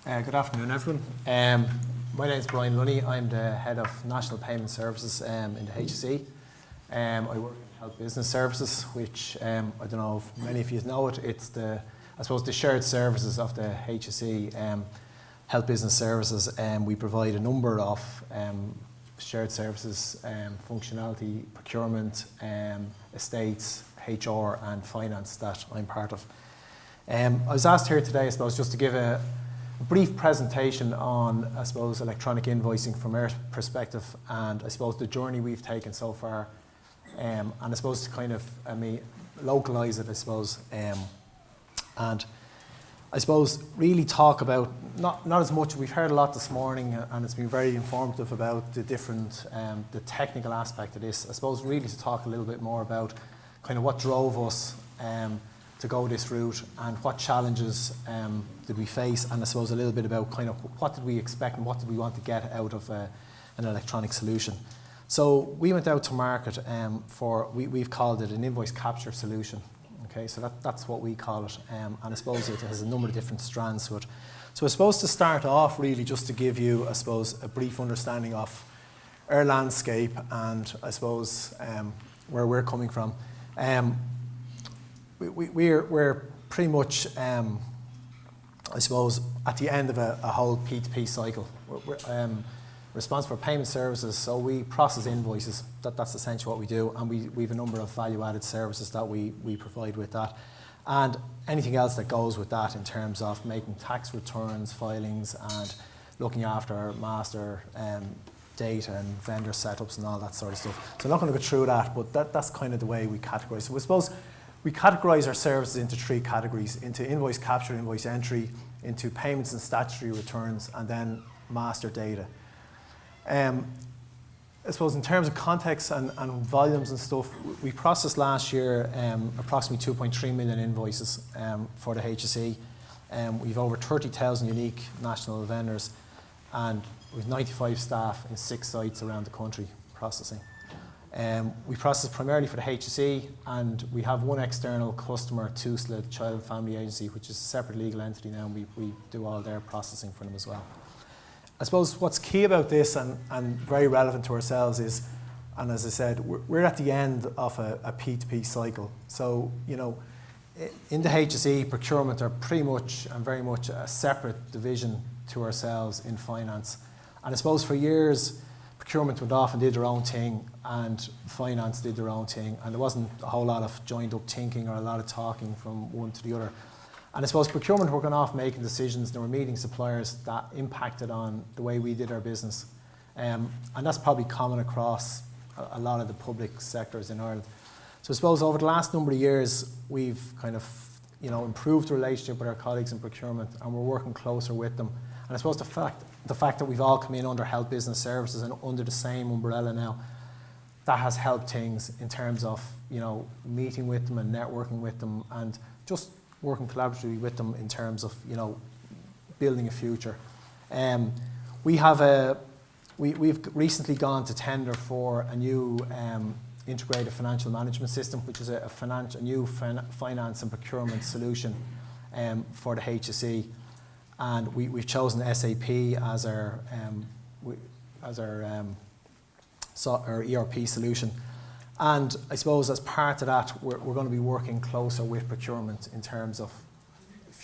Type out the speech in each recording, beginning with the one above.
Good afternoon, everyone. My name is Brian Lunny. I'm the head of National Payment Services in the HSE. I work in Health Business Services, which I don't know if many of you know it. It's the shared services of the HSE Health Business Services. We provide a number of shared services, functionality, procurement, estates, HR, and finance that I'm part of. I was asked here today, I suppose, just to give a brief presentation on, I suppose, electronic invoicing from our perspective, and I suppose the journey we've taken so far, and I suppose to kind of, localise it, I suppose, and I suppose really talk about, not as much, we've heard a lot this morning, and it's been very informative about the different, the technical aspect of this. I suppose really to talk a little bit more about kind of what drove us to go this route, and what challenges did we face, and I suppose a little bit about kind of what did we expect and what did we want to get out of an electronic solution. So we went out to market we've called it an invoice capture solution. Okay, so that's what we call it, and I suppose it has a number of different strands to it. So I suppose to start off, really just to give you, I suppose, a brief understanding of our landscape and I suppose where we're coming from. We're pretty much, I suppose, at the end of a whole P2P cycle. We're responsible for payment services, so we process invoices. That's essentially what we do, and we have a number of value-added services that we provide with that, and anything else that goes with that in terms of making tax returns, filings, and looking after our master data and vendor setups and all that sort of stuff. So I'm not going to go through that, but that's kind of the way we categorise. So I suppose we categorise our services into three categories: into invoice capture, invoice entry, into payments and statutory returns, and then master data. I suppose in terms of context and volumes and stuff, we processed last year approximately 2.3 million invoices for the HSE. We've over 30,000 unique national vendors, and we've 95 staff in 6 sites around the country processing. We process primarily for the HSE, and we have one external customer, TUSLA, Child and Family Agency, which is a separate legal entity now, and we do all their processing for them as well. I suppose what's key about this and very relevant to ourselves is, and as I said, we're at the end of a P2P cycle. So, you know, in the HSE, procurement are pretty much and very much a separate division to ourselves in finance. And I suppose for years, procurement went off and did their own thing, and finance did their own thing, and there wasn't a whole lot of joined up thinking or a lot of talking from one to the other. And I suppose procurement were going off making decisions, they were meeting suppliers that impacted on the way we did our business. And that's probably common across a lot of the public sectors in Ireland. So I suppose over the last number of years, we've kind of, you know, improved the relationship with our colleagues in procurement, and we're working closer with them. And I suppose the fact that we've all come in under Health Business Services and under the same umbrella now, that has helped things in terms of, you know, meeting with them and networking with them, and just working collaboratively with them in terms of, you know, building a future. We've recently gone to tender for a new integrated financial management system, which is a new finance and procurement solution for the HSE, and we've chosen SAP as our ERP solution. And I suppose as part of that, we're going to be working closer with procurement in terms of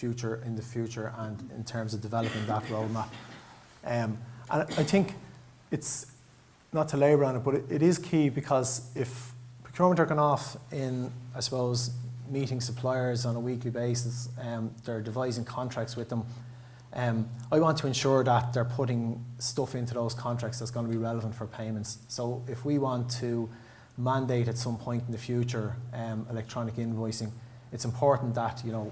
in the future and in terms of developing that roadmap. And I think it's, not to labour on it, but it is key, because if procurement are going off in, I suppose, meeting suppliers on a weekly basis, they're devising contracts with them, I want to ensure that they're putting stuff into those contracts that's going to be relevant for payments. So if we want to mandate at some point in the future electronic invoicing, it's important that, you know,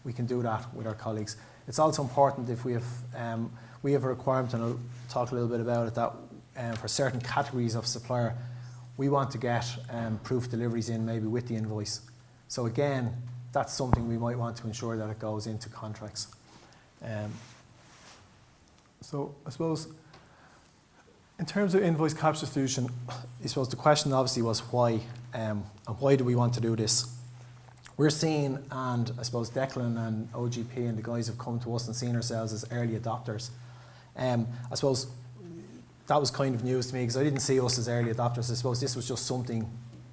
we can do that with our colleagues. It's also important if we have a requirement, and I'll talk a little bit about it, that for certain categories of supplier, we want to get proof deliveries in maybe with the invoice. So again, that's something we might want to ensure that it goes into contracts. So I suppose in terms of invoice capture solution, I suppose the question obviously was why, and why do we want to do this? we're seen, and I suppose Declan and OGP and the guys have come to us and seen ourselves as early adopters. I suppose that was kind of news to me because I didn't see us as early adopters. I suppose this was just something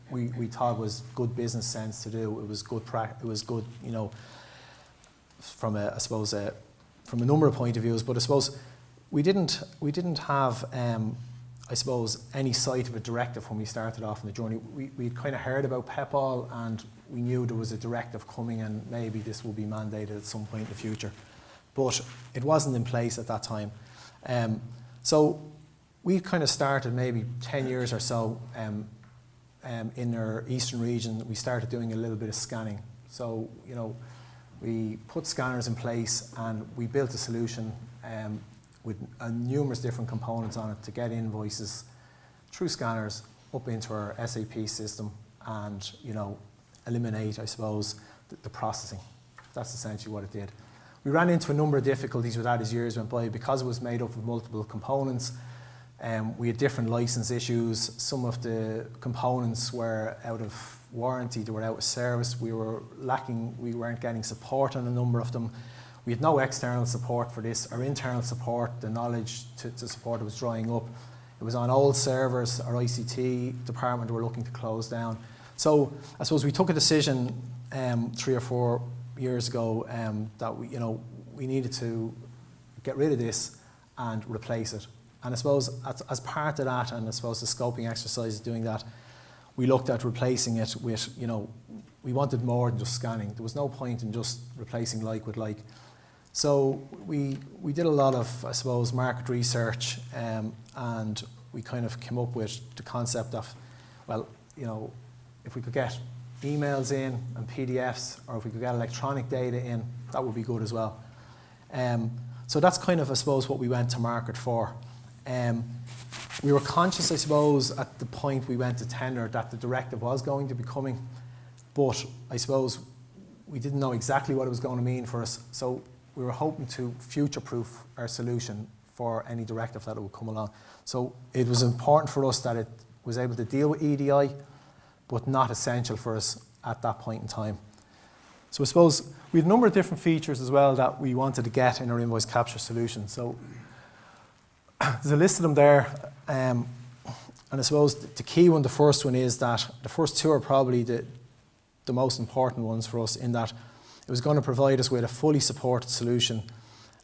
we thought was good business sense to do. It was good, you know, from a, I suppose, from a number of point of views. But I suppose we didn't have, I suppose, any sight of a directive when we started off on the journey. We'd kind of heard about PEPAL and we knew there was a directive coming and maybe this will be mandated at some point in the future. But it wasn't in place at that time. So we kind of started maybe 10 years or so in our eastern region. We started doing a little bit of scanning. So, you know, we put scanners in place and we built a solution with numerous different components on it to get invoices through scanners up into our SAP system and, you know, eliminate, I suppose, the processing. That's essentially what it did. We ran into a number of difficulties with that as years went by because it was made up of multiple components. We had different license issues. Some of the components were out of warranty, they were out of service. We weren't getting support on a number of them. We had no external support for this. Our internal support, the knowledge to support it was drying up. It was on old servers. Our ICT department were looking to close down. So I suppose we took a decision 3 or 4 years ago that we needed to get rid of this and replace it. And I suppose as part of that, and I suppose the scoping exercise doing that, we looked at replacing it with, you know, we wanted more than just scanning. There was no point in just replacing like with like. So we did a lot of, I suppose, market research, and we kind of came up with the concept of, well, you know, if we could get emails in and PDFs, or if we could get electronic data in, that would be good as well. So that's kind of, I suppose, what we went to market for. We were conscious, I suppose, at the point we went to tender that the directive was going to be coming, but I suppose we didn't know exactly what it was going to mean for us. So we were hoping to future-proof our solution for any directive that would come along. So it was important for us that it was able to deal with EDI, but not essential for us at that point in time. So I suppose we had a number of different features as well that we wanted to get in our invoice capture solution. So there's a list of them there, and I suppose the key one, the first one, is that the first two are probably the most important ones for us, in that it was going to provide us with a fully supported solution,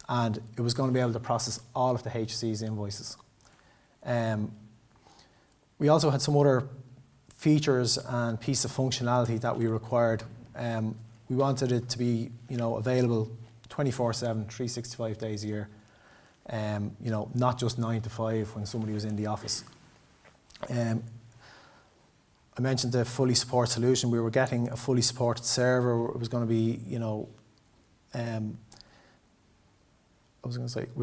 and it was going to be able to process all of the HSE's invoices. We also had some other features and piece of functionality that we required. We wanted it to be, you know, available 24/7, 365 days a year. You know, not just 9 to 5 when somebody was in the office. I mentioned the fully supported solution. We were getting a fully supported server. It was going to be, you know, we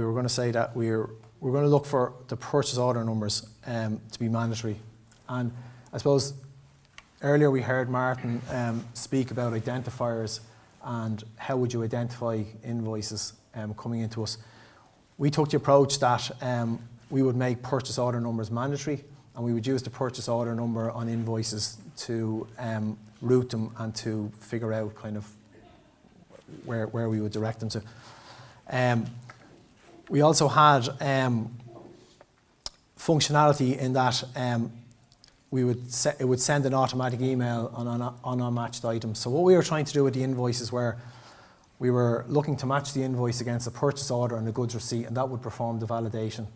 were going to say that we're going to look for the purchase order numbers to be mandatory. And I suppose earlier we heard Martin speak about identifiers and how would you identify invoices coming into us. We took the approach that we would make purchase order numbers mandatory, and we would use the purchase order number on invoices to route them and to figure out kind of where we would direct them to. We also had functionality in that it would send an automatic email on unmatched items. So what we were trying to do with the invoices were, we were looking to match the invoice against a purchase order and a goods receipt, and that would perform the validation.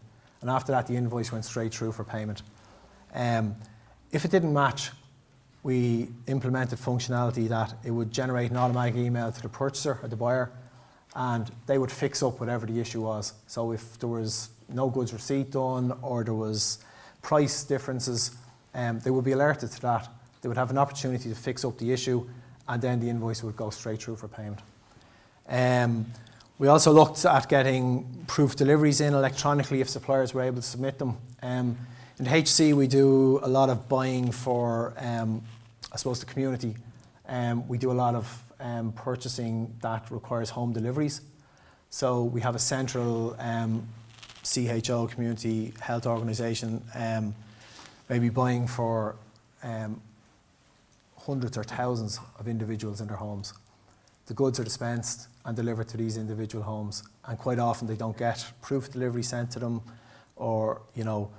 And after that, the invoice went straight through for payment. If it didn't match, we implemented functionality that it would generate an automatic email to the purchaser or the buyer, and they would fix up whatever the issue was. So if there was no goods receipt done, or there was price differences, they would be alerted to that. They would have an opportunity to fix up the issue, and then the invoice would go straight through for payment. We also looked at getting proof deliveries in electronically if suppliers were able to submit them. In HC, we do a lot of buying for, I suppose, the community. We do a lot of purchasing that requires home deliveries. So we have a central CHO, community health organisation, maybe buying for hundreds or thousands of individuals in their homes. The goods are dispensed and delivered to these individual homes, and quite often they don't get proof of delivery sent to them, or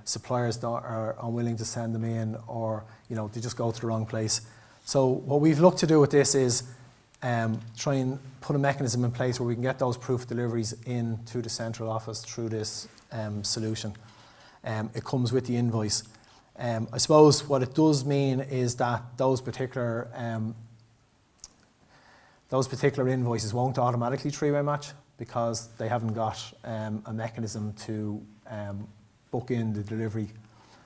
suppliers are unwilling to send them in, or they just go to the wrong place. So what we've looked to do with this is try and put a mechanism in place where we can get those proof deliveries into the central office through this solution. It comes with the invoice. I suppose what it does mean is that those particular invoices won't automatically three-way match, because they haven't got a mechanism to book in the delivery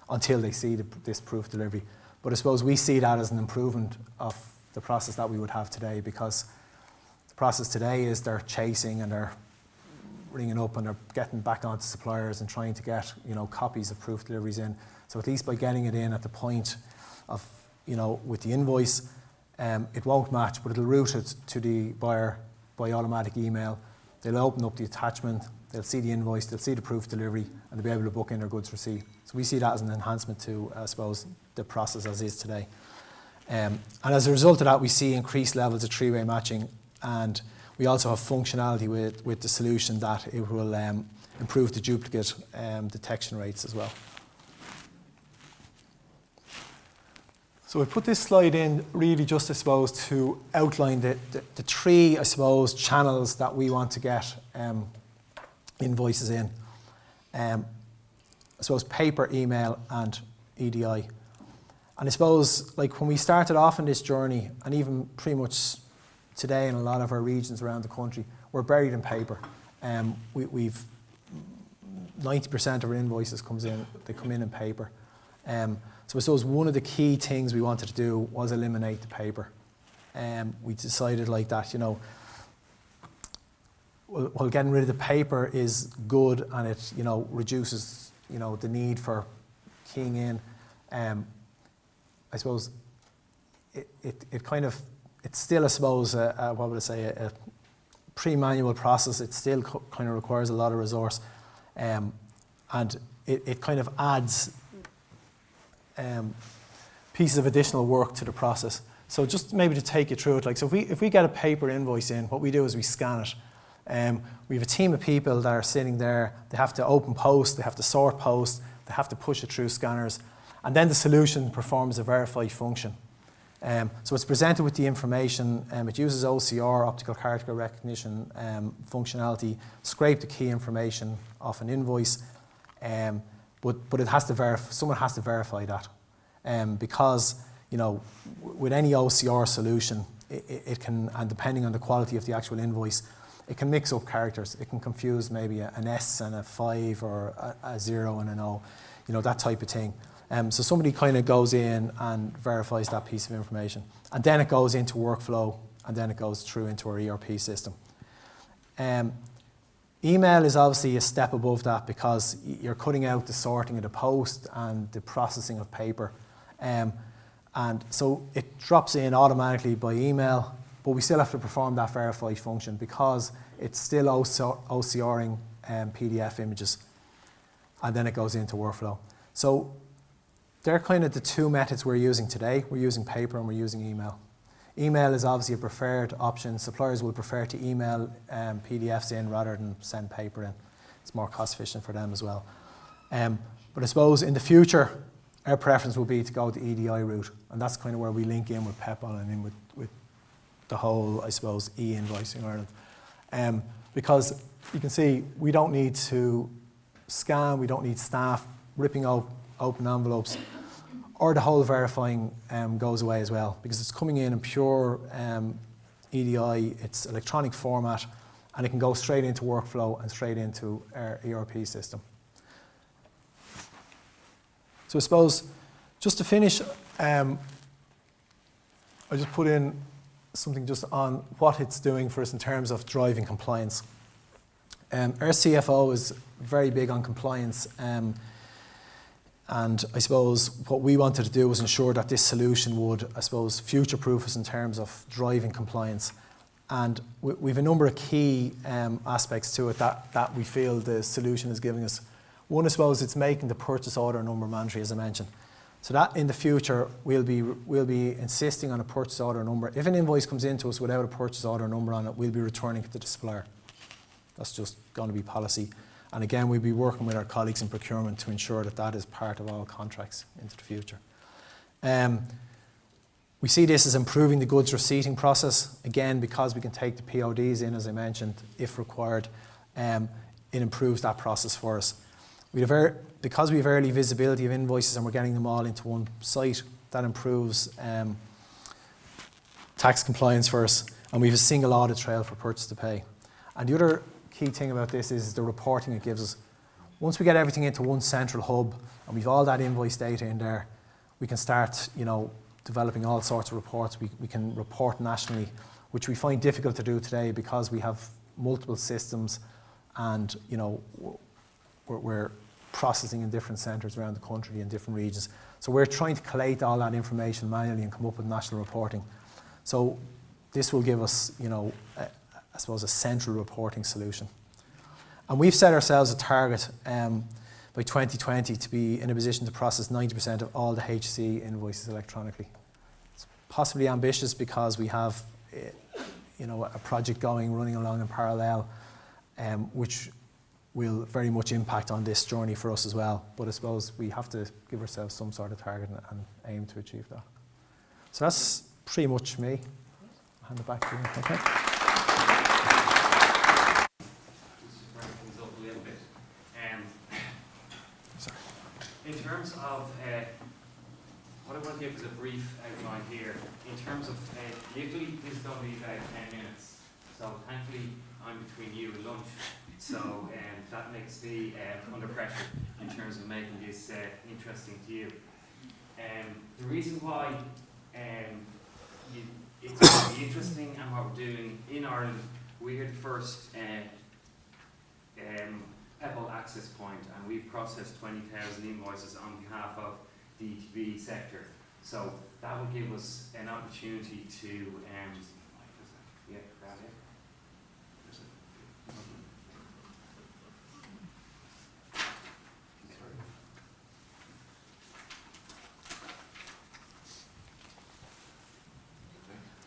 until they see this proof delivery. But I suppose we see that as an improvement of the process that we would have today, because the process today is they're chasing and they're ringing up and they're getting back onto suppliers and trying to get copies of proof deliveries in. So at least by getting it in at the point of with the invoice, it won't match, but it'll route it to the buyer by automatic email. They'll open up the attachment, they'll see the invoice, they'll see the proof delivery, and they'll be able to book in their goods receipt. So we see that as an enhancement to, I suppose, the process as is today. And as a result of that, we see increased levels of three-way matching, and we also have functionality with the solution that it will improve the duplicate detection rates as well. So we put this slide in really just, I suppose, to outline the three, I suppose, channels that we want to get invoices in. I suppose paper, email, and EDI. And I suppose, like when we started off in this journey, and even pretty much today in a lot of our regions around the country, we're buried in paper. We've 90% of our invoices come in paper. So I suppose one of the key things we wanted to do was eliminate the paper. We decided like that, well, getting rid of the paper is good, and it, reduces, the need for keying in. I suppose it's still, I suppose, what would I say, a pre-manual process. It still kind of requires a lot of resource, and it kind of adds pieces of additional work to the process. So just maybe to take you through it, like, so if we get a paper invoice in, what we do is we scan it. We have a team of people that are sitting there. They have to open post, they have to sort post, they have to push it through scanners, and then the solution performs a verify function. So it's presented with the information. It uses OCR, optical character recognition functionality, scrape the key information off an invoice, but it has to someone has to verify that, because with any OCR solution, it can, and depending on the quality of the actual invoice, it can mix up characters. It can confuse maybe an S and a 5 or a 0 and an O, that type of thing. So somebody kind of goes in and verifies that piece of information, and then it goes into workflow, and then it goes through into our ERP system. Email is obviously a step above that, because you're cutting out the sorting of the post and the processing of paper. And so it drops in automatically by email, but we still have to perform that verify function, because it's still OCRing PDF images, and then it goes into workflow. So they're kind of the two methods we're using today. We're using paper and we're using email. Email is obviously a preferred option. Suppliers will prefer to email PDFs in rather than send paper in. It's more cost efficient for them as well. But I suppose in the future, our preference will be to go the EDI route, and that's kind of where we link in with PEPAL and in with the whole, I suppose, eInvoicing Ireland. Because you can see we don't need to scan, we don't need staff ripping open envelopes, or the whole verifying goes away as well, because it's coming in pure EDI, it's electronic format, and it can go straight into workflow and straight into our ERP system. So I suppose, just to finish, I just put in something just on what it's doing for us in terms of driving compliance. Our CFO is very big on compliance, and I suppose what we wanted to do was ensure that this solution would, I suppose, future-proof us in terms of driving compliance. And we have a number of key aspects to it that we feel the solution is giving us. One, I suppose, it's making the purchase order number mandatory, as I mentioned. So that in the future, we'll be insisting on a purchase order number. If an invoice comes into us without a purchase order number on it, we'll be returning it to the supplier. That's just going to be policy. And again, we'll be working with our colleagues in procurement to ensure that that is part of all contracts into the future. We see this as improving the goods receipting process. Again, because we can take the PODs in, as I mentioned, if required, it improves that process for us. Because we have early visibility of invoices and we're getting them all into one site, that improves tax compliance for us, and we have a single audit trail for purchase to pay. And the other key thing about this is the reporting it gives us. Once we get everything into one central hub and we've all that invoice data in there, we can start, developing all sorts of reports. We can report nationally, which we find difficult to do today because we have multiple systems and, we're processing in different centres around the country in different regions. So we're trying to collate all that information manually and come up with national reporting. So this will give us, I suppose, a central reporting solution. And we've set ourselves a target by 2020 to be in a position to process 90% of all the HC invoices electronically. It's possibly ambitious because we have, a project running along in parallel, which will very much impact on this journey for us as well. But I suppose we have to give ourselves some sort of target and aim to achieve that. So that's pretty much me. I'll hand it back to you. Okay. Just to bring things up a little bit. In terms of what I want to give is a brief outline here. In terms of literally this is only about 10 minutes. So thankfully I'm between you and lunch. So that makes me under pressure in terms of making this interesting to you. The reason why it's going to be interesting and what we're doing in Ireland, we're the first Pebble access point, and we've processed 20,000 invoices on behalf of the ETB sector. So that will give us an opportunity to grab it.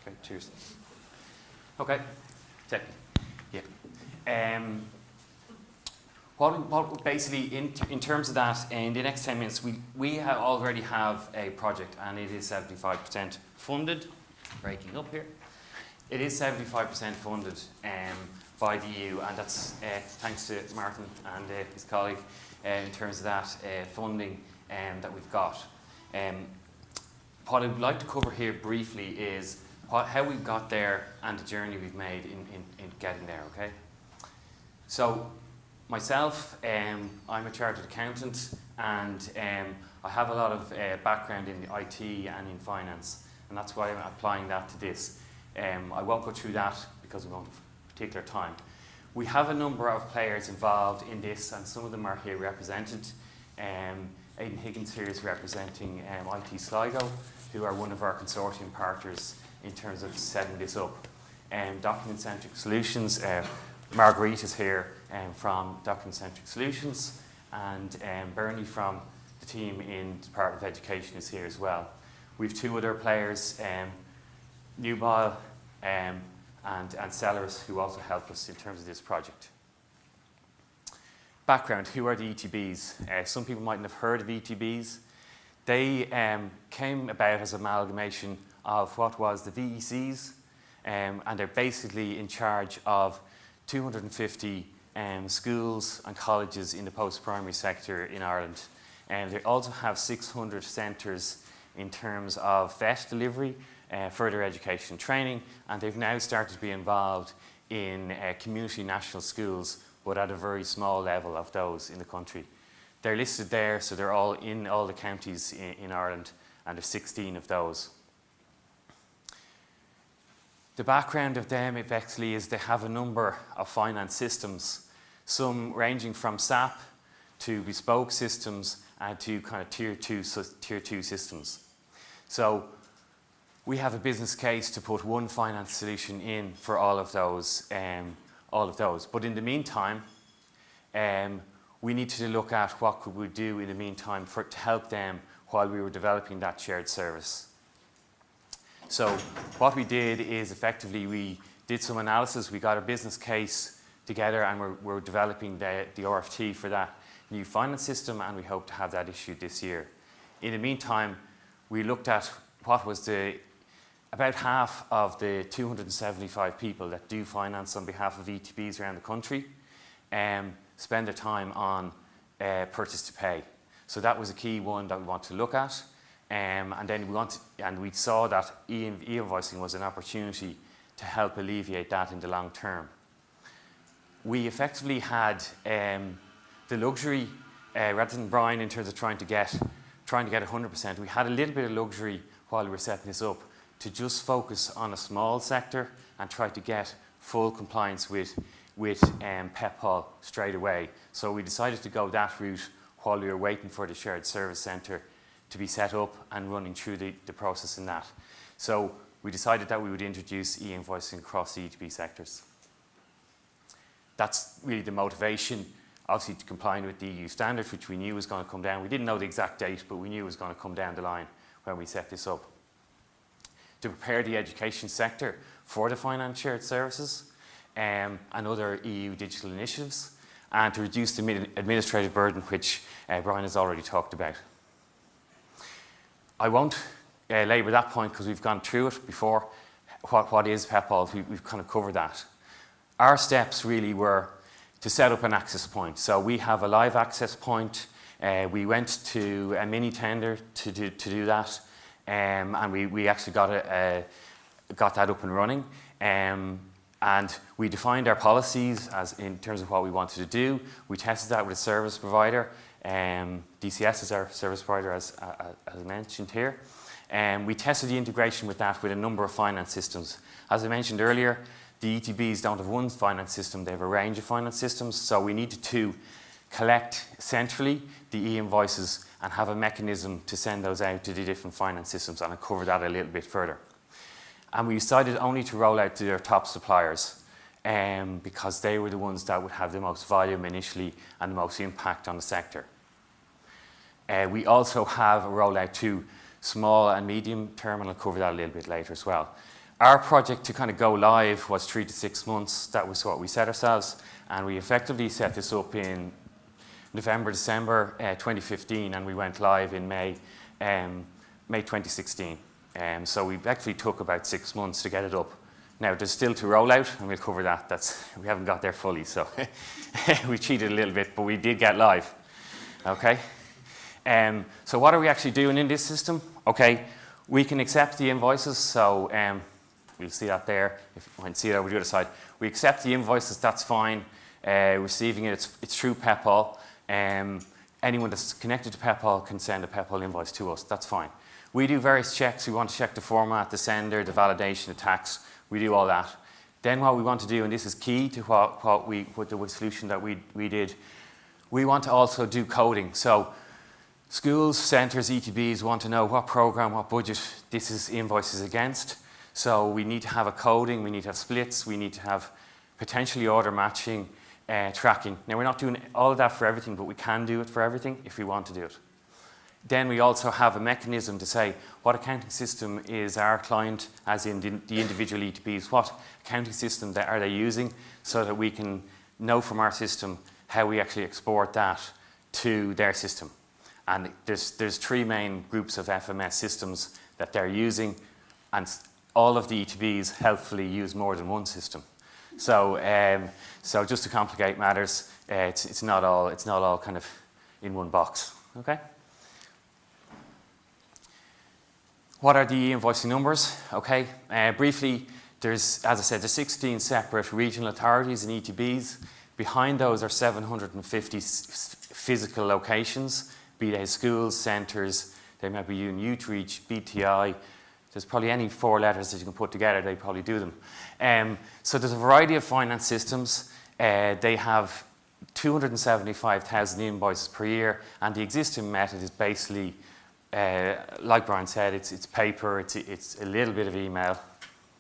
Okay, cheers. Okay, check. Yeah. What basically, in terms of that, in the next 10 minutes, we already have a project, and it is 75% funded. Breaking up here. It is 75% funded by the EU, and that's thanks to Martin and his colleague in terms of that funding that we've got. What I would like to cover here briefly is how we got there and the journey we've made in getting there, okay? So, myself, I'm a chartered accountant, and I have a lot of background in IT and in finance, and that's why I'm applying that to this. I won't go through that because we won't have particular time. We have a number of players involved in this, and some of them are here represented. Aidan Higgins here is representing IT Sligo, who are one of our consortium partners in terms of setting this up. Document-centric solutions, Marguerite is here from Document-Centric Solutions, and Bernie from the team in the Department of Education is here as well. We have two other players, Nubile and Sellers, who also help us in terms of this project. Background, who are the ETBs? Some people mightn't have heard of ETBs. They came about as an amalgamation of what was the VECs, and they're basically in charge of 250 schools and colleges in the post-primary sector in Ireland. And they also have 600 centres in terms of VET delivery, further education training, and they've now started to be involved in community national schools, but at a very small level of those in the country. They're listed there, so they're all in all the counties in Ireland, and there's 16 of those. The background of them effectively is they have a number of finance systems, some ranging from SAP to bespoke systems and to kind of tier two systems. So we have a business case to put one finance solution in for all of those. But in the meantime, we need to look at what could we do in the meantime to help them while we were developing that shared service. So what we did is effectively we did some analysis, we got a business case together, and we're developing the RFT for that new finance system, and we hope to have that issued this year. In the meantime, we looked at what was about half of the 275 people that do finance on behalf of ETBs around the country spend their time on purchase to pay. So that was a key one that we want to look at. And then we saw that e-invoicing was an opportunity to help alleviate that in the long term. We effectively had the luxury, rather than Brian in terms of trying to get 100%, we had a little bit of luxury while we were setting this up to just focus on a small sector and try to get full compliance with PEPAL straight away. So we decided to go that route while we were waiting for the shared service centre to be set up and running through the process in that. So we decided that we would introduce e-invoicing across the ETB sectors. That's really the motivation, obviously to comply with the EU standard, which we knew was going to come down. We didn't know the exact date, but we knew it was going to come down the line when we set this up. To prepare the education sector for the finance shared services and other EU digital initiatives, and to reduce the administrative burden, which Brian has already talked about. I won't labour that point because we've gone through it before. What is PEPAL? We've kind of covered that. Our steps really were to set up an access point. So we have a live access point. We went to a mini tender to do that, and we actually got that up and running. And we defined our policies as in terms of what we wanted to do. We tested that with a service provider. DCS is our service provider, as mentioned here. We tested the integration with that with a number of finance systems. As I mentioned earlier, the ETBs don't have one finance system, they have a range of finance systems, so we needed to collect centrally the e-invoices and have a mechanism to send those out to the different finance systems, and I'll cover that a little bit further. And we decided only to roll out to their top suppliers because they were the ones that would have the most volume initially and the most impact on the sector. We also have a rollout to small and medium term, and I'll cover that a little bit later as well. Our project to kind of go live was 3 to 6 months. That was what we set ourselves, and we effectively set this up in November, December 2015, and we went live in May 2016. So we actually took about 6 months to get it up. Now there's still to roll out, and we'll cover that. We haven't got there fully, so we cheated a little bit, but we did get live. Okay. So what are we actually doing in this system? Okay, we can accept the invoices. So we'll see that there. If you want to see it over the other side, we accept the invoices. That's fine. Receiving it, it's through PEPAL. Anyone that's connected to PEPAL can send a PEPAL invoice to us. That's fine. We do various checks. We want to check the format, the sender, the validation, the tax. We do all that. Then what we want to do, and this is key to what the solution that we did, we want to also do coding. So schools, centres, ETBs want to know what programme, what budget this is invoices against. So we need to have a coding, we need to have splits, we need to have potentially order matching, tracking. Now we're not doing all of that for everything, but we can do it for everything if we want to do it. Then we also have a mechanism to say what accounting system is our client, as in the individual ETBs, what accounting system are they using, so that we can know from our system how we actually export that to their system. And there's 3 main groups of FMS systems that they're using, and all of the ETBs helpfully use more than one system. So, so just to complicate matters, it's not all kind of in one box. Okay. What are the invoicing numbers? Okay, briefly, as I said, there's 16 separate regional authorities and ETBs. Behind those are 750 physical locations, be they schools, centres, they might be Outreach, BTI. There's probably any 4 letters that you can put together, they probably do them. So there's a variety of finance systems. They have 275,000 invoices per year, and the existing method is basically, like Brian said, it's paper, it's a little bit of email,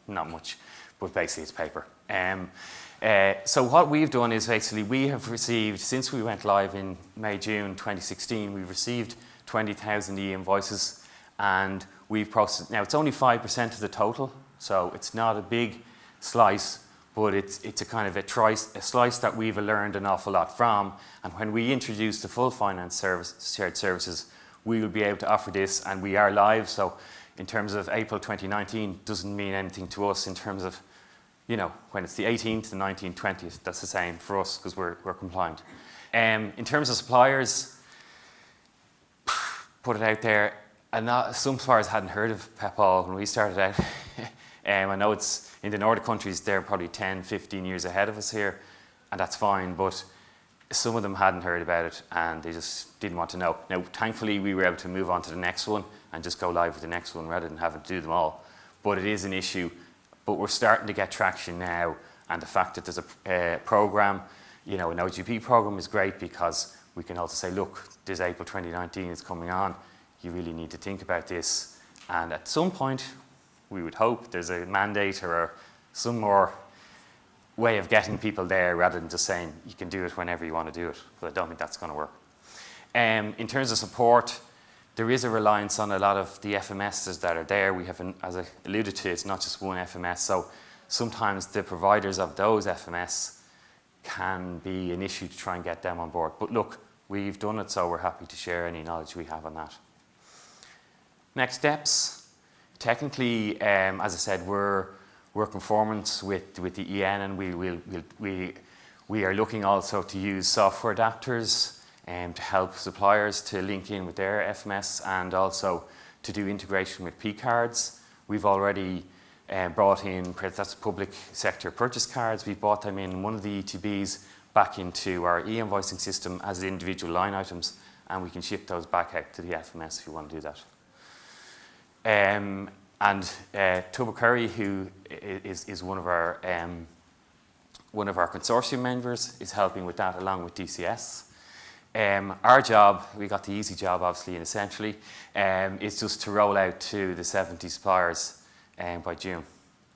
not much, but basically it's paper. So what we've done is basically we have received, since we went live in May, June 2016, we've received 20,000 e-invoices, and we've processed, now it's only 5% of the total, so it's not a big slice, but it's a kind of a slice that we've learned an awful lot from. And when we introduce the full finance service, shared services, we will be able to offer this, and we are live. So in terms of April 2019, doesn't mean anything to us in terms of, you know, when it's the 18th, the 19th, 20th, that's the same for us because we're compliant. In terms of suppliers, put it out there, and some suppliers hadn't heard of PEPAL when we started out. I know it's in the Nordic countries, they're probably 10, 15 years ahead of us here, and that's fine, but some of them hadn't heard about it and they just didn't want to know. Now, thankfully, we were able to move on to the next one and just go live with the next one rather than having to do them all. But it is an issue, but we're starting to get traction now, and the fact that there's a program, you know, an OGP program is great because we can also say, look, this April 2019 is coming on, you really need to think about this, and at some point, we would hope there's a mandate or some more way of getting people there rather than just saying you can do it whenever you want to do it. But I don't think that's going to work. In terms of support, there is a reliance on a lot of the FMSs that are there. We have, as I alluded to, it's not just one FMS. So sometimes the providers of those FMS can be an issue to try and get them on board. But look, we've done it, so we're happy to share any knowledge we have on that. Next steps. Technically, as I said, we're conformance with the EN, and we are looking also to use software adapters to help suppliers to link in with their FMS and also to do integration with P-cards. We've already brought in, that's public sector purchase cards. We brought them in one of the ETBs back into our e-invoicing system as individual line items, and we can ship those back out to the FMS if you want to do that. And Tuba Curry, who is one of our consortium members, is helping with that along with DCS. Our job, we got the easy job obviously and essentially, is just to roll out to the 70 suppliers by June.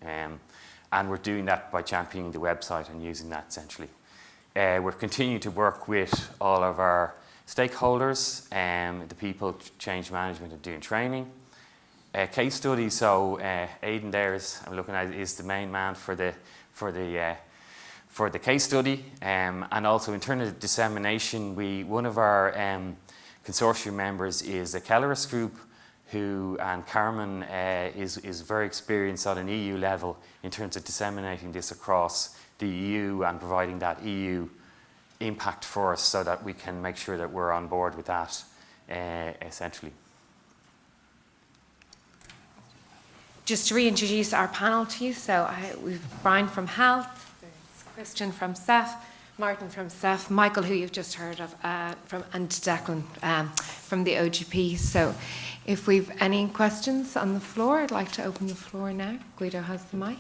And we're doing that by championing the website and using that essentially. We're continuing to work with all of our stakeholders, the people, change management and doing training. Case study, so Aidan there I'm looking at, is the main man for the case study, and also in terms of dissemination, one of our consortium members is the Kelleris Group, and Carmen is very experienced on an EU level in terms of disseminating this across the EU and providing that EU impact for us so that we can make sure that we're on board with that essentially. Just to reintroduce our panel to you, so we've Brian from Health, there's Christian from SEF, Martin from SEF, Michael, who you've just heard of, and Declan from the OGP. So if we've any questions on the floor, I'd like to open the floor now. Guido has the mic.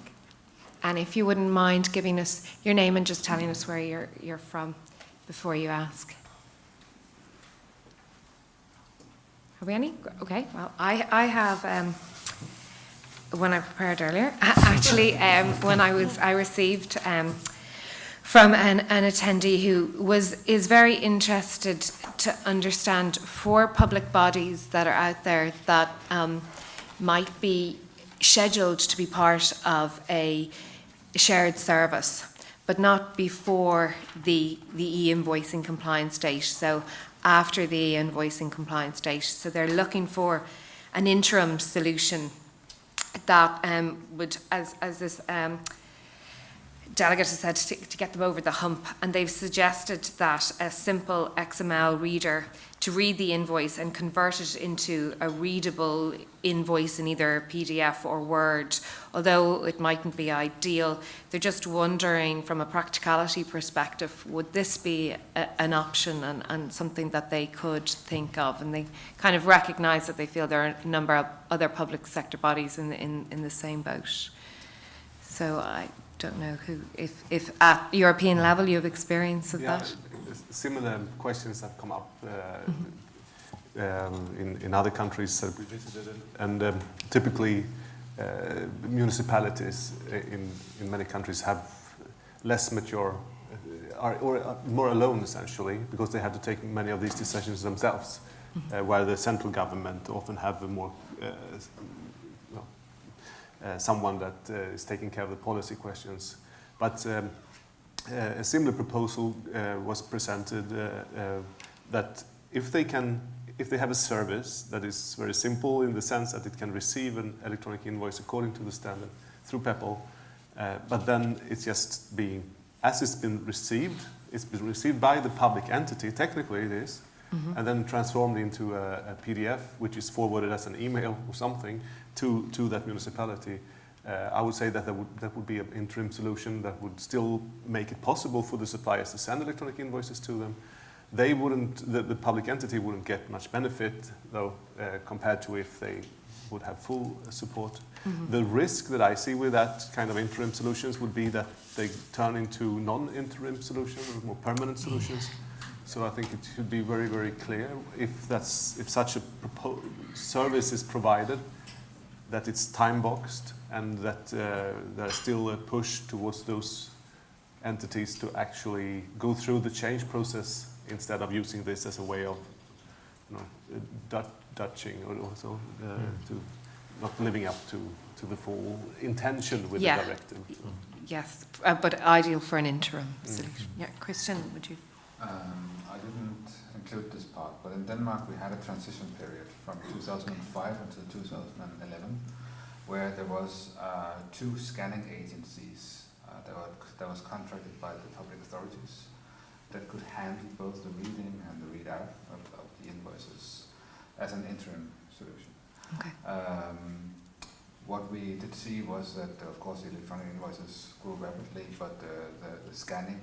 And if you wouldn't mind giving us your name and just telling us where you're from before you ask. Have we any? Okay, well, I have... when I prepared earlier, actually, when I received from an attendee who is very interested to understand for public bodies that are out there that might be scheduled to be part of a shared service, but not before the e-invoicing compliance date, so after the e-invoicing compliance date. So they're looking for an interim solution that would, as this delegate has said, to get them over the hump. And they've suggested that a simple XML reader to read the invoice and convert it into a readable invoice in either PDF or Word, although it mightn't be ideal. They're just wondering from a practicality perspective, would this be an option and something that they could think of? And they kind of recognise that they feel there are a number of other public sector bodies in the same boat. So I don't know if at European level you have experience of that. Similar questions have come up in other countries that we visited, and typically municipalities in many countries have less mature, or more alone essentially, because they have to take many of these decisions themselves. where the central government often have a more someone that is taking care of the policy questions. But a similar proposal was presented that if they have a service that is very simple in the sense that it can receive an electronic invoice according to the standard through PEPL, but then it's just being, as it's been received by the public entity, technically it is, and then transformed into a PDF, which is forwarded as an email or something to that municipality. I would say that that would be an interim solution that would still make it possible for the suppliers to send electronic invoices to them. They wouldn't, the public entity wouldn't get much benefit, though, compared to if they would have full support. The risk that I see with that kind of interim solutions would be that they turn into non-interim solutions or more permanent solutions. So I think it should be very, very clear if such a service is provided, that it's time-boxed and that there's still a push towards those entities to actually go through the change process instead of using this as a way of, dutching or also to not living up to the full intention with the directive. Yes, but ideal for an interim solution. Yeah, Christian, would you? I didn't include this part, but in Denmark we had a transition period from 2005 until 2011, where there was 2 scanning agencies that was contracted by the public authorities that could handle both the reading and the readout of the invoices as an interim solution. Okay. What we did see was that, of course, the electronic invoices grew rapidly, but the scanning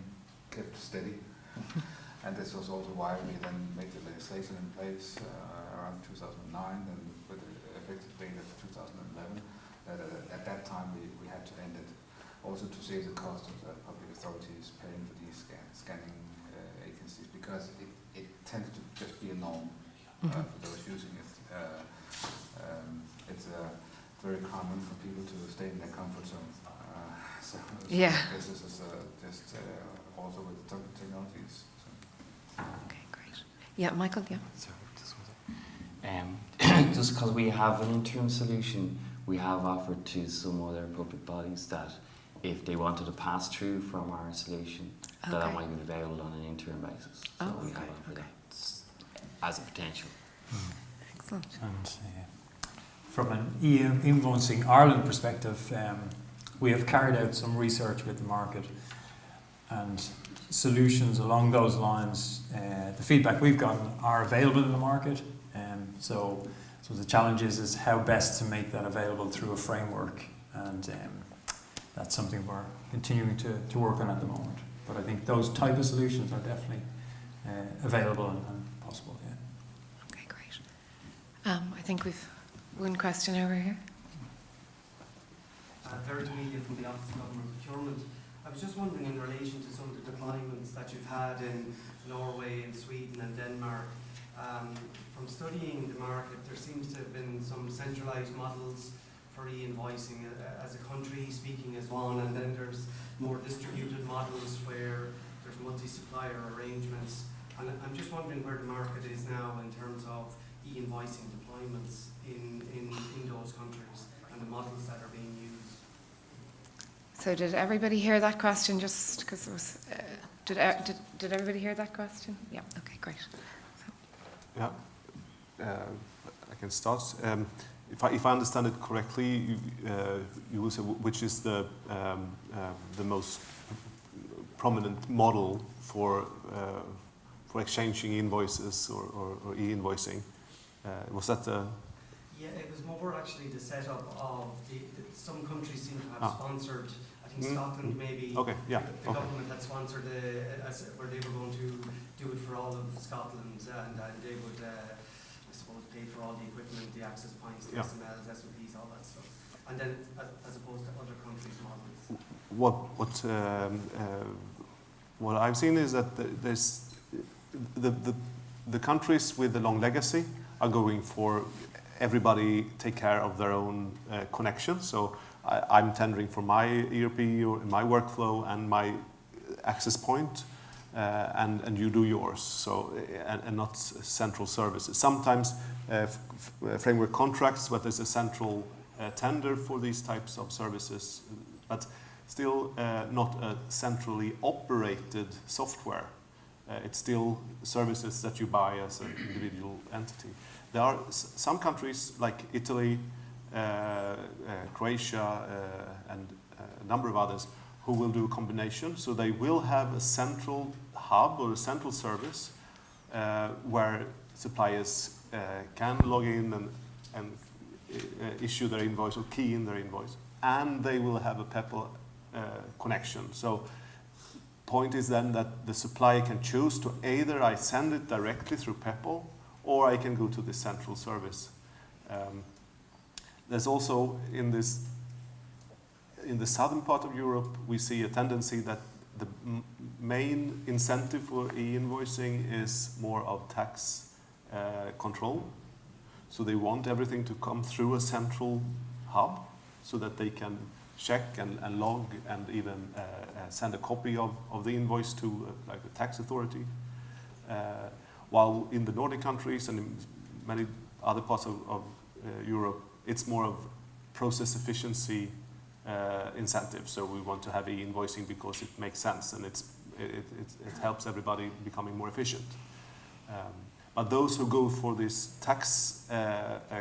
kept steady. And this was also why we then made the legislation in place around 2009 and with the effective date of 2011. At that time we had to end it, also to save the cost of the public authorities paying for these scanning agencies, because it tends to just be a norm for those using it. It's very common for people to stay in their comfort zone. So this is just also with the technologies. So. Okay, great. Yeah, Michael, yeah. Just because we have an interim solution, we have offered to some other public bodies that if they wanted to pass through from our solution, that might be available on an interim basis. So we have offered that as a potential. Excellent. And from an eInvoicing Ireland perspective, we have carried out some research with the market and solutions along those lines. The feedback we've gotten are available in the market. So the challenge is how best to make that available through a framework, and that's something we're continuing to work on at the moment. But I think those type of solutions are definitely available and possible. Yeah. Okay, great. I think we've one question over here. Derek Media from the Office of Government Procurement. I was just wondering, in relation to some of the deployments that you've had in Norway and Sweden and Denmark, from studying the market, there seems to have been some centralised models for e-invoicing as a country, speaking as one, and then there's more distributed models where there's multi-supplier arrangements. And I'm just wondering where the market is now in terms of e-invoicing deployments in those countries and the models that are being used. So did everybody hear that question? Just because it was, did everybody hear that question? Yeah. Okay. Great. Yeah, I can start. If I understand it correctly, you will say which is the most prominent model for exchanging invoices or e-invoicing. Was that the? Yeah, it was more actually the setup of some countries seem to have sponsored. I think Scotland maybe. Okay. Yeah. The government had sponsored where they were going to do it for all of Scotland, and they would, I suppose, pay for all the equipment, the access points, the SMLs, SOPs, all that stuff. And then, as opposed to other countries' models. What I've seen is that there's the countries with the long legacy are going for everybody take care of their own connection. So I'm tendering for my ERP or my workflow and my access point, and you do yours. So and not central services. Sometimes framework contracts, but there's a central tender for these types of services, but still not a centrally operated software. It's still services that you buy as an individual entity. There are some countries like Italy, Croatia, and a number of others who will do a combination. So they will have a central hub or a central service where suppliers can log in and issue their invoice or key in their invoice, and they will have a PEPL connection. So point is then that the supplier can choose to either I send it directly through PEPL or I can go to the central service. There's also in the southern part of Europe, we see a tendency that the main incentive for e-invoicing is more of tax control. So they want everything to come through a central hub so that they can check and log and even send a copy of the invoice to like the tax authority. While in the Nordic countries and in many other parts of Europe, it's more of process efficiency incentive. So we want to have e-invoicing because it makes sense and it helps everybody becoming more efficient. But those who go for this tax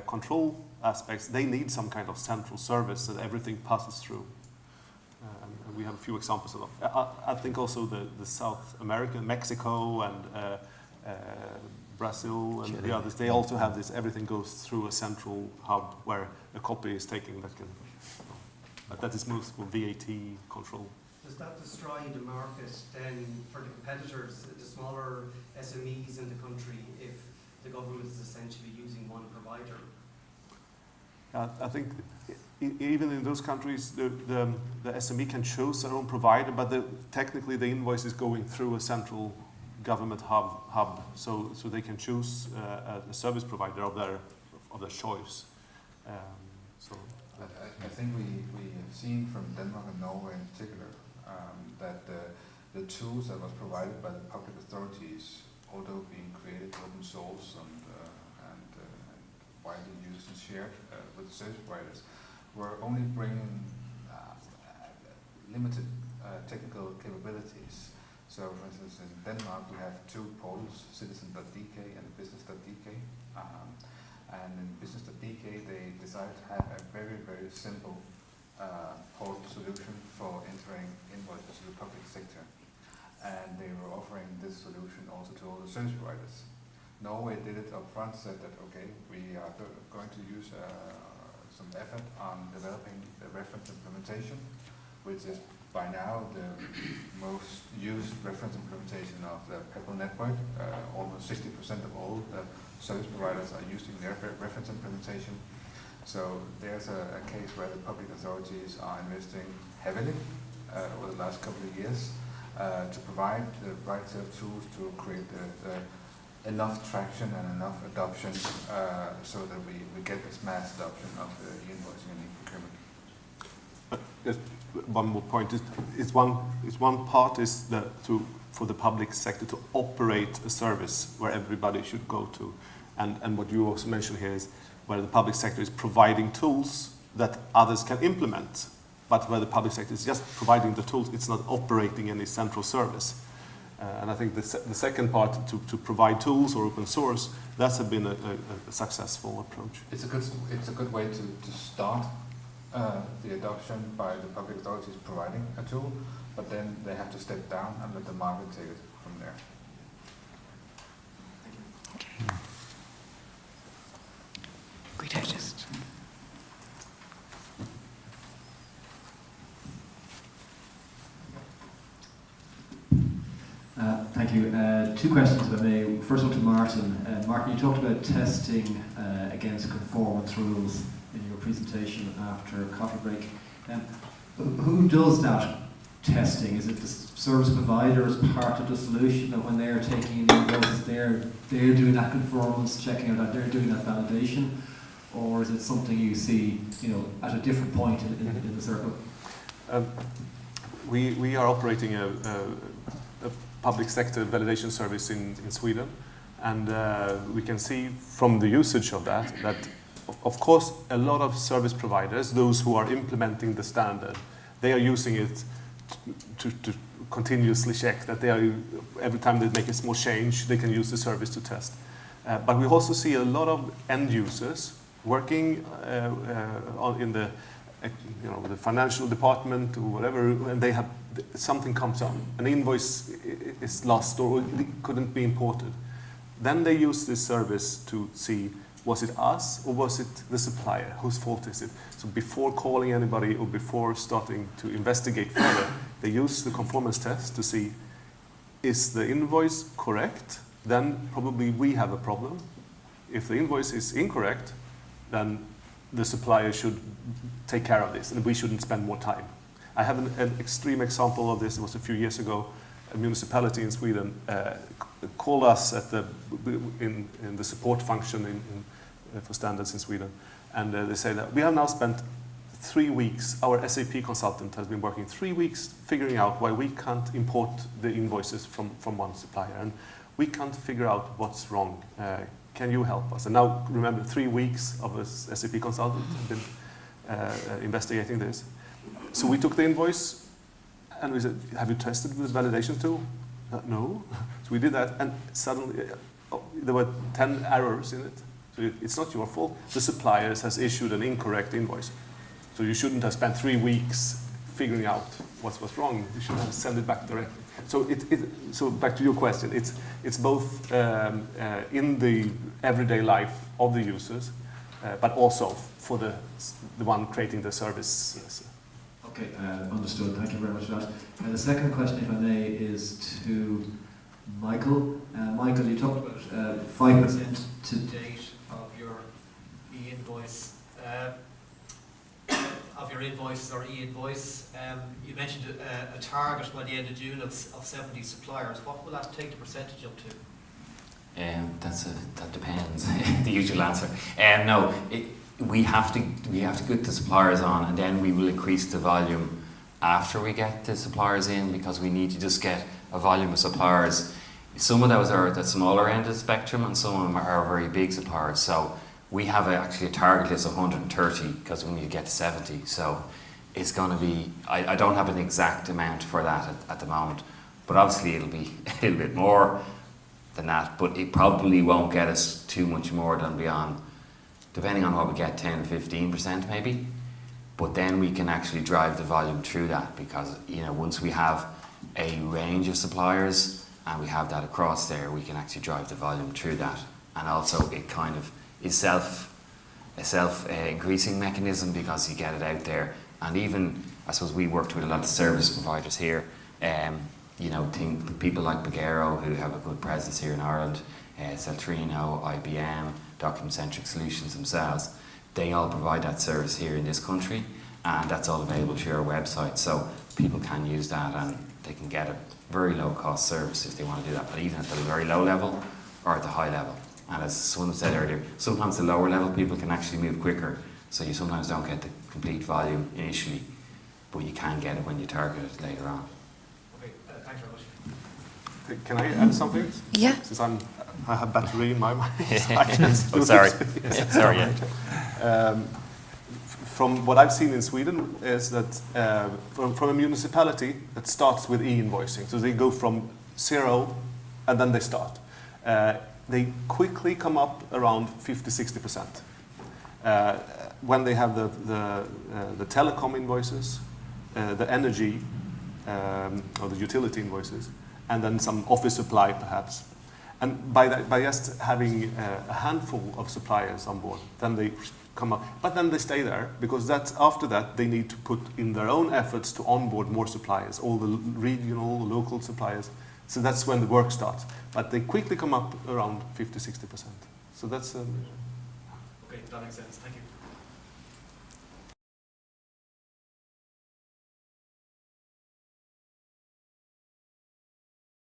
control aspects, they need some kind of central service that everything passes through. And we have a few examples of that. I think also the South America, Mexico and Brazil and the others, they also have this, everything goes through a central hub where a copy is taken that can, but that is most for VAT control. Does that destroy the market then for the competitors, the smaller SMEs in the country, if the government is essentially using one provider? I think even in those countries, the SME can choose their own provider, but technically the invoice is going through a central government hub, so they can choose a service provider of their choice. I think we have seen from Denmark and Norway in particular that the tools that was provided by the public authorities, although being created open source and widely used and shared with the service providers, were only bringing limited technical capabilities. So, for instance, in Denmark we have two portals, citizen.dk and business.dk. And in business.dk they decided to have a very, very simple portal solution for entering invoices to the public sector. And they were offering this solution also to all the service providers. Norway did it up front, said that, okay, we are going to use some effort on developing the reference implementation, which is by now the most used reference implementation of the PEPL network. Almost 60% of all the service providers are using their reference implementation. So there's a case where the public authorities are investing heavily over the last couple of years to provide the right set of tools to create enough traction and enough adoption so that we get this mass adoption of the invoicing and e-procurement. Just one more point is one part is for the public sector to operate a service where everybody should go to, and what you also mentioned here is where the public sector is providing tools that others can implement, but where the public sector is just providing the tools, it's not operating any central service. And I think the second part, to provide tools or open source, that's been a successful approach. It's a good way to start the adoption by the public authorities providing a tool, but then they have to step down and let the market take it from there. Okay. Great, just. Thank you. Two questions, if I may. First one to Martin. Martin, you talked about testing against conformance rules in your presentation after coffee break. Who does that testing? Is it the service provider as part of the solution, that when they're taking in invoices, they're doing that conformance, checking out that they're doing that validation, or is it something you see, at a different point in the circle? We are operating a public sector validation service in Sweden. And we can see from the usage of that, of course, a lot of service providers, those who are implementing the standard, they are using it to continuously check that they are, every time they make a small change, they can use the service to test. But we also see a lot of end users working in the the financial department or whatever, and they have something comes up, an invoice is lost or it couldn't be imported. Then they use this service to see, was it us or was it the supplier? Whose fault is it? So before calling anybody or before starting to investigate further, they use the conformance test to see, is the invoice correct? Then probably we have a problem. If the invoice is incorrect, then the supplier should take care of this and we shouldn't spend more time. I have an extreme example of this. It was a few years ago. A municipality in Sweden called us at in the support function for standards in Sweden, and they say that we have now spent 3 weeks, our SAP consultant has been working 3 weeks figuring out why we can't import the invoices from one supplier, and we can't figure out what's wrong. Can you help us? And now remember, 3 weeks of a SAP consultant have been investigating this. So we took the invoice and we said, have you tested this validation tool? No. So we did that, and suddenly there were 10 errors in it. So it's not your fault. The supplier has issued an incorrect invoice. So you shouldn't have spent 3 weeks figuring out what's wrong. You should have sent it back directly. So so back to your question, it's both in the everyday life of the users, but also for the one creating the service. Yes. Okay, understood. Thank you very much for that. And the second question, if I may, is to Michael. Michael, you talked about 5% to date of your e-invoice, of your invoices or e-invoice. You mentioned a target by the end of June of 70 suppliers. What will that take the percentage up to? That depends. The usual answer. No. We have to get the suppliers on, and then we will increase the volume after we get the suppliers in, because we need to just get a volume of suppliers. Some of those are at the smaller end of the spectrum, and some of them are very big suppliers. So we have actually a target list of 130 because we need to get to 70. So it's going to be, I don't have an exact amount for that at the moment, but obviously it'll be a little bit more than that, but it probably won't get us too much more than beyond, depending on what we get, 10-15% maybe. But then we can actually drive the volume through that, because once we have a range of suppliers and we have that across there, we can actually drive the volume through that. And also it kind of is a self increasing mechanism, because you get it out there. And even, I suppose, we worked with a lot of service providers here, people like Pagero, who have a good presence here in Ireland, Celtrino, IBM, Document-Centric Solutions themselves, they all provide that service here in this country, and that's all available through our website. So people can use that, and they can get a very low cost service if they want to do that, but even at the very low level or at the high level. And as someone said earlier, sometimes the lower level people can actually move quicker, so you sometimes don't get the complete volume initially, but you can get it when you target it later on. Okay, thanks very much. Can I add something? Yeah. Since I have battery in my mind. Oh, sorry. Sorry. Yeah. From what I've seen in Sweden is that from a municipality that starts with e-invoicing, so they go from 0 and then they start. They quickly come up around 50-60%. When they have the telecom invoices, the energy or the utility invoices, and then some office supply perhaps. And by just having a handful of suppliers on board, then they come up. But then they stay there, because after that they need to put in their own efforts to onboard more suppliers, all the regional, local suppliers. So that's when the work starts. But they quickly come up around 50-60%. So that's... Okay, that makes sense. Thank you.